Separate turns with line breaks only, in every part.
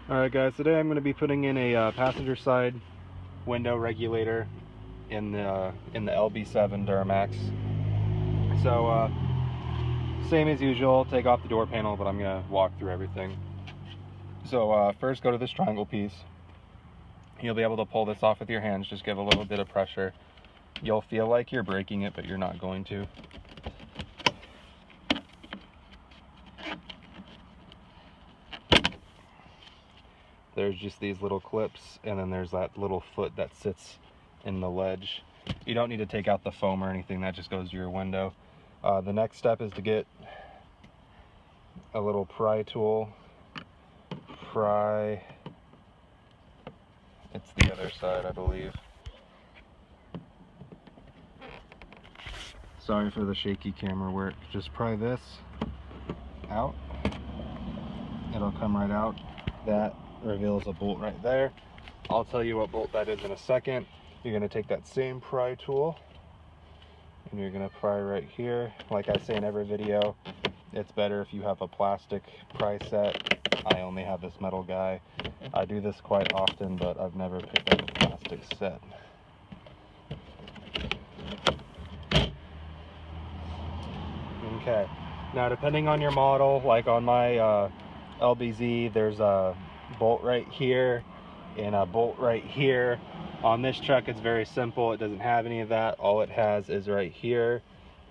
Alright guys, today I'm going to be putting in a passenger side window regulator in the LB7 Duramax. So same as usual, take off the door panel, but I'm going to walk through everything. So first go to this triangle piece. You'll be able to pull this off with your hands, just give a little bit of pressure. You'll feel like you're breaking it, but you're not going to. There's just these little clips, and then there's that little foot that sits in the ledge. You don't need to take out the foam or anything, that just goes to your window. The next step is to get a little pry tool. Pry, it's the other side, I believe. Sorry for the shaky camera work. Just pry this out. It'll come right out. That reveals a bolt right there. I'll tell you what bolt that is in a second. You're going to take that same pry tool and you're going to pry right here. Like I say in every video, it's better if you have a plastic pry set. I only have this metal guy. I do this quite often, but I've never picked up a plastic set. Okay, now depending on your model, like on my LBZ, there's a bolt right here and a bolt right here. On this truck it's very simple, it doesn't have any of that. All it has is right here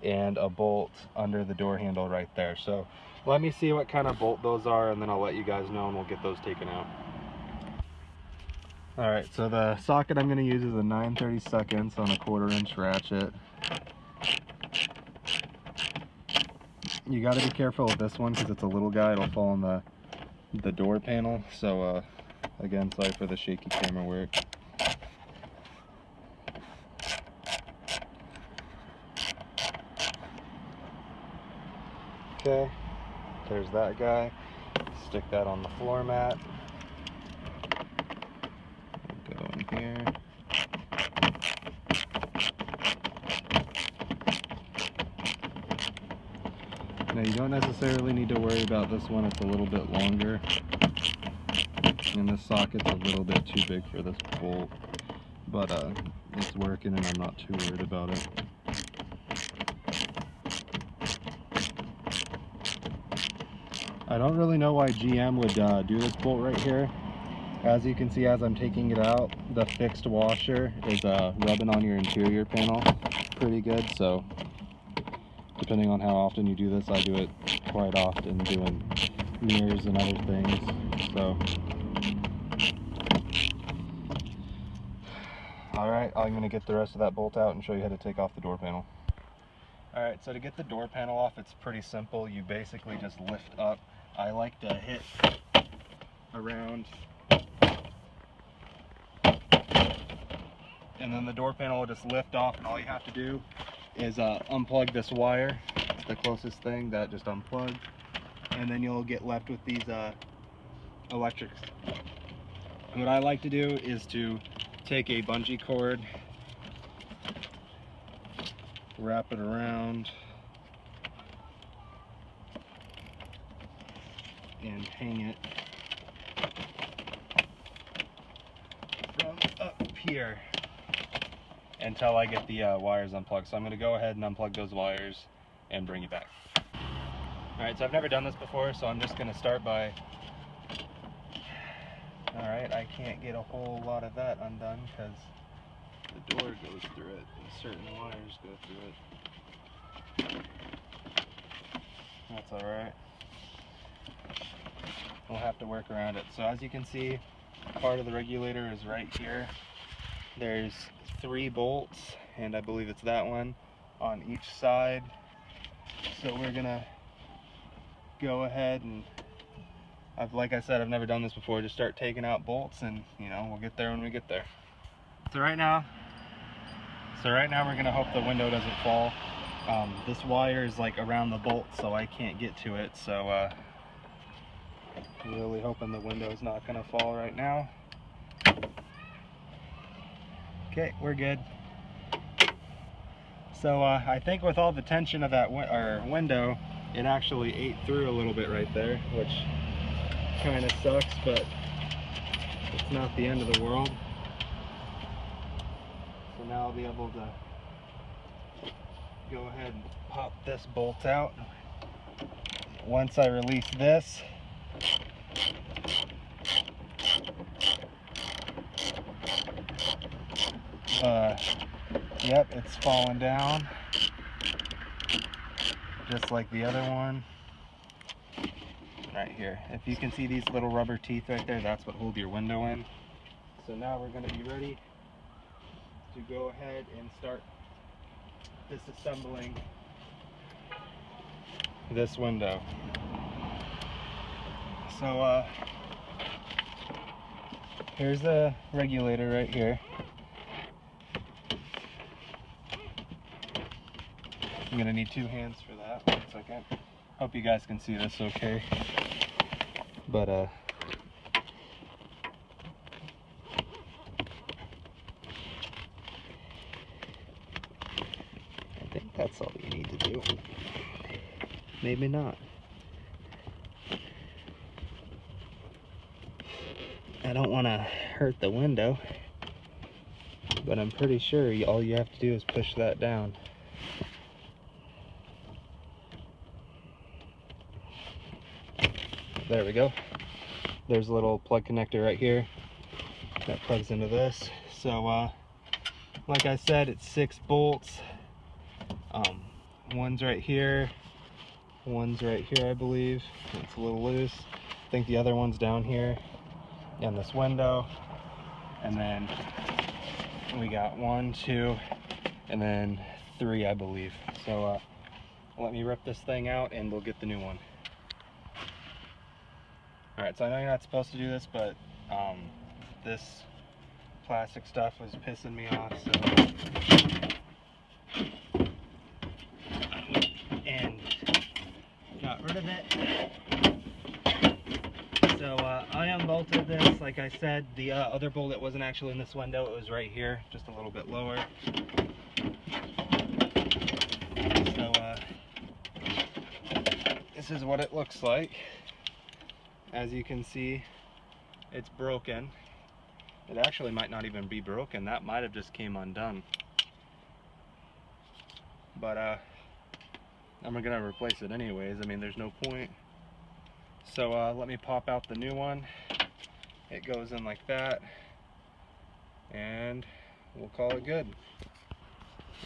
and a bolt under the door handle right there. So let me see what kind of bolt those are, and then I'll let you guys know and we'll get those taken out. Alright, so the socket I'm going to use is a 9/32 on a 1/4" ratchet. You got to be careful with this one because it's a little guy, it'll fall on the door panel. So again, sorry for the shaky camera work. Okay, there's that guy. Stick that on the floor mat. Go in here. Now you don't necessarily need to worry about this one, it's a little bit longer. And this socket's a little bit too big for this bolt. But it's working and I'm not too worried about it. I don't really know why GM would do this bolt right here. As you can see, as I'm taking it out, the fixed washer is rubbing on your interior panel pretty good. So depending on how often you do this, I do it quite often doing mirrors and other things. So alright, I'm going to get the rest of that bolt out and show you how to take off the door panel. Alright, so to get the door panel off, it's pretty simple. You basically just lift up. I like to hit around, and then the door panel will just lift off, and all you have to do is unplug this wire. It's the closest thing that just unplugged, and then you'll get left with these electrics. What I like to do is to take a bungee cord, wrap it around, and hang it from up here until I get the wires unplugged. So I'm going to go ahead and unplug those wires and bring you back. Alright, so I've never done this before, so I'm just going to start by... Alright, I can't get a whole lot of that undone because the door goes through it and certain wires go through it. That's alright. We'll have to work around it. So as you can see, part of the regulator is right here. There's 3 bolts, and I believe it's that one on each side. So we're gonna go ahead and, like I said, I've never done this before, just start taking out bolts, and we'll get there when we get there. So right now we're gonna hope the window doesn't fall. This wire is like around the bolt, so I can't get to it. So really hoping the window is not gonna fall right now. Okay, we're good. So I think with all the tension of that window, it actually ate through a little bit right there, which kind of sucks, but it's not the end of the world. So now I'll be able to go ahead and pop this bolt out. Once I release this, yep, it's falling down just like the other one right here. If you can see these little rubber teeth right there, that's what hold your window in. So now we're going to be ready to go ahead and start disassembling this window. So here's the regulator right here. I'm gonna need 2 hands for that. 1 second. Hope you guys can see this okay. But I think that's all you need to do. Maybe not. I don't want to hurt the window, but I'm pretty sure all you have to do is push that down. There we go. There's a little plug connector right here that plugs into this. So like I said, it's 6 bolts. One's right here, one's right here, I believe. It's a little loose. I think the other one's down here in this window. And then we got 1, 2, and then 3, I believe. So let me rip this thing out and we'll get the new one. Alright, so I know you're not supposed to do this, but this plastic stuff was pissing me off, so and got rid of it. So I unbolted this. Like I said, the other bolt wasn't actually in this window, it was right here, just a little bit lower. So this is what it looks like. As you can see, it's broken. It actually might not even be broken. That might have just came undone. But I'm gonna replace it anyways. I mean, there's no point. So let me pop out the new one. It goes in like that, and we'll call it good.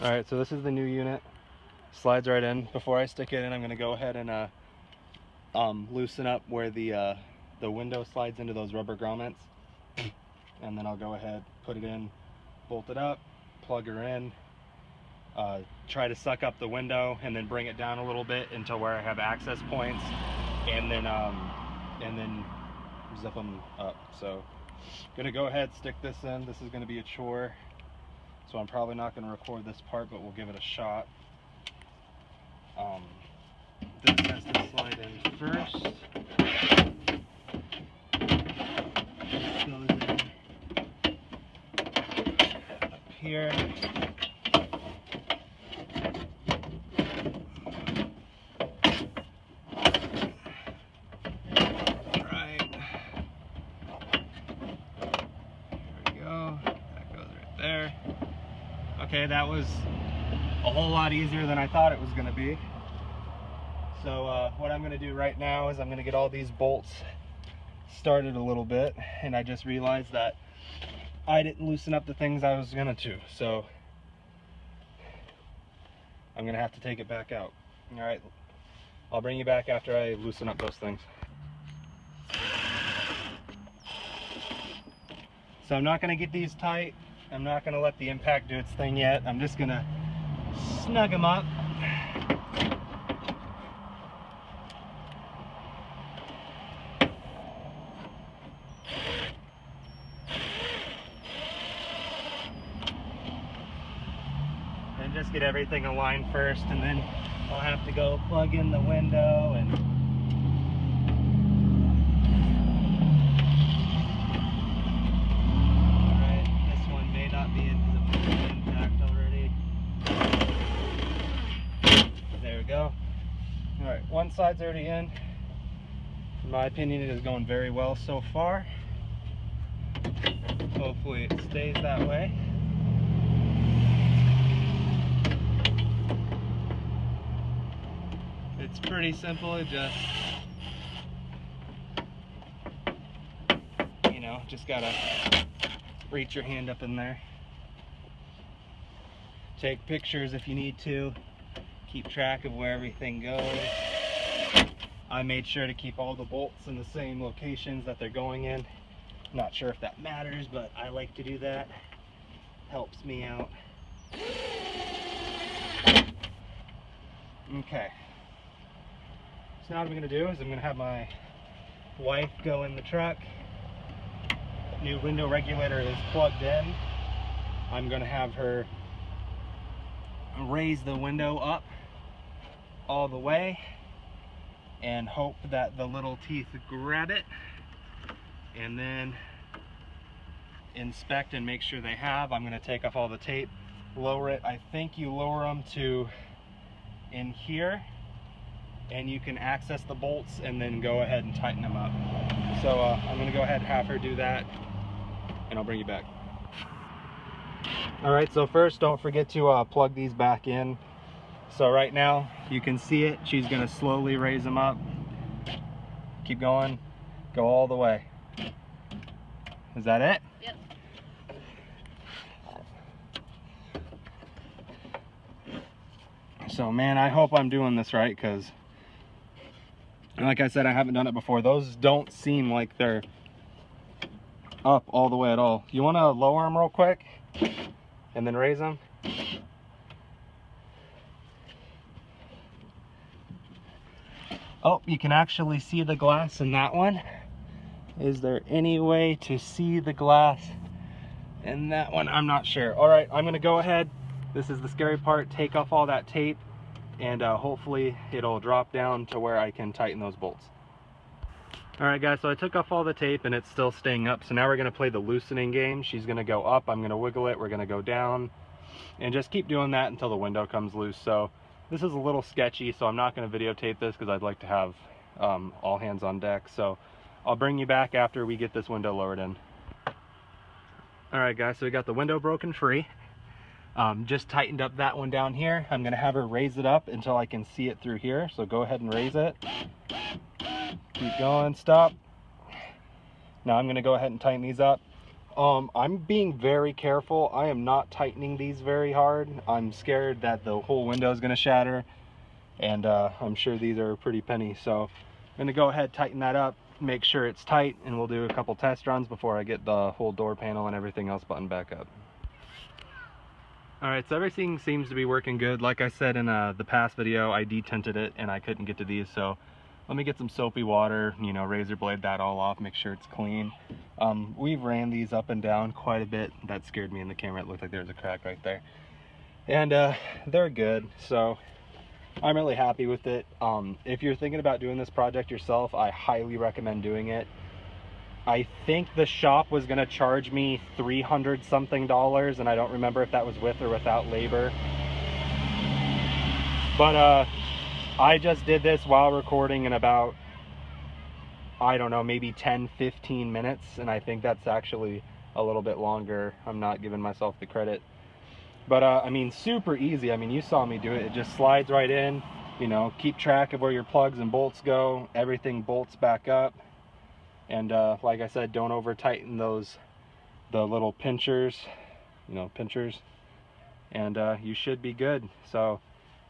All right, so this is the new unit. Slides right in. Before I stick it in, I'm gonna go ahead and loosen up where the window slides into those rubber grommets, and then I'll go ahead, put it in, bolt it up, plug her in, try to suck up the window, and then bring it down a little bit until where I have access points, and then zip them up. So I'm gonna go ahead, stick this in. This is gonna be a chore, so I'm probably not gonna record this part, but we'll give it a shot. This has to slide in first. This goes in up here. Right. There we go. That goes right there. Okay, that was a whole lot easier than I thought it was going to be. So what I'm going to do right now is I'm going to get all these bolts started a little bit, and I just realized that I didn't loosen up the things I was going to, so I'm going to have to take it back out. Alright, I'll bring you back after I loosen up those things. So I'm not going to get these tight. I'm not going to let the impact do its thing yet. I'm just going to snug them up. And just get everything aligned first, and then I'll have to go plug in the window and alright, this one may not be intact already. There we go. Alright, one side's already in. In my opinion, it is going very well so far. Hopefully it stays that way. It's pretty simple. It just, you know, just gotta reach your hand up in there. Take pictures if you need to. Keep track of where everything goes. I made sure to keep all the bolts in the same locations that they're going in. Not sure if that matters, but I like to do that. Helps me out. Okay. So now what I'm gonna do is I'm gonna have my wife go in the truck. New window regulator is plugged in. I'm gonna have her raise the window up all the way and hope that the little teeth grab it, and then inspect and make sure they have. I'm going to take off all the tape, lower it. I think you lower them to in here and you can access the bolts and then go ahead and tighten them up. So I'm going to go ahead and have her do that and I'll bring you back. Alright, so first don't forget to plug these back in. So right now you can see it. She's going to slowly raise them up. Keep going. Go all the way. Is that it?
Yep.
So man, I hope I'm doing this right, because like I said, I haven't done it before. Those don't seem like they're up all the way at all. You want to lower them real quick and then raise them? Oh, you can actually see the glass in that one. Is there any way to see the glass in that one? I'm not sure. All right, I'm gonna go ahead. This is the scary part. Take off all that tape and hopefully it'll drop down to where I can tighten those bolts. All right guys, so I took off all the tape and it's still staying up. So now we're gonna play the loosening game. She's gonna go up, I'm gonna wiggle it, we're gonna go down and just keep doing that until the window comes loose. So this is a little sketchy, so I'm not going to videotape this because I'd like to have all hands on deck. So I'll bring you back after we get this window lowered in. Alright guys, so we got the window broken free. Just tightened up that one down here. I'm going to have her raise it up until I can see it through here. So go ahead and raise it. Keep going, stop. Now I'm going to go ahead and tighten these up. I'm being very careful. I am not tightening these very hard. I'm scared that the whole window is going to shatter, and I'm sure these are pretty penny. So I'm going to go ahead, tighten that up, make sure it's tight, and we'll do a couple test runs before I get the whole door panel and everything else buttoned back up. Alright, so everything seems to be working good. Like I said in the past video, I detinted it and I couldn't get to these, so let me get some soapy water, you know, razor blade that all off, make sure it's clean. We've ran these up and down quite a bit. That scared me in the camera. It looked like there was a crack right there. And they're good, so I'm really happy with it. If you're thinking about doing this project yourself, I highly recommend doing it. I think the shop was gonna charge me $300 something, and I don't remember if that was with or without labor. But I just did this while recording in about, I don't know, maybe 10-15 minutes, and I think that's actually a little bit longer. I'm not giving myself the credit. But I mean, super easy. I mean, you saw me do it. It just slides right in, you know, keep track of where your plugs and bolts go. Everything bolts back up. And like I said, don't over tighten the little pinchers, you know, and you should be good. So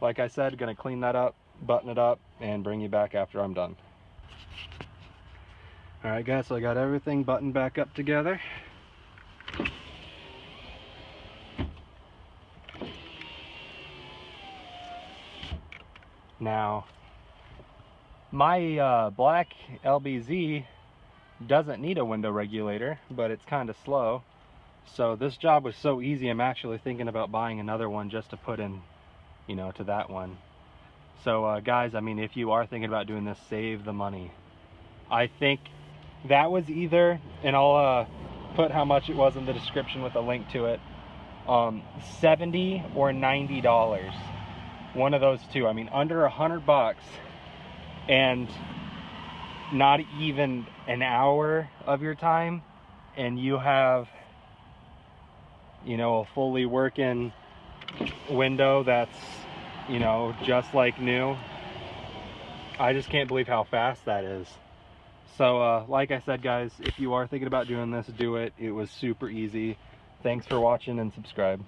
like I said, gonna clean that up, button it up, and bring you back after I'm done. All right guys, so I got everything buttoned back up together. Now my black LBZ doesn't need a window regulator, but it's kind of slow. So this job was so easy, I'm actually thinking about buying another one just to put in, you know, to that one. So guys, I mean, if you are thinking about doing this, save the money. I think that was either, and I'll put how much it was in the description with a link to it, $70 or $90. One of those two. I mean, under $100, and not even an hour of your time, and you have you know, a fully working window that's, you know, just like new. I just can't believe how fast that is. So like I said, guys, if you are thinking about doing this, do it. It was super easy. Thanks for watching and subscribe.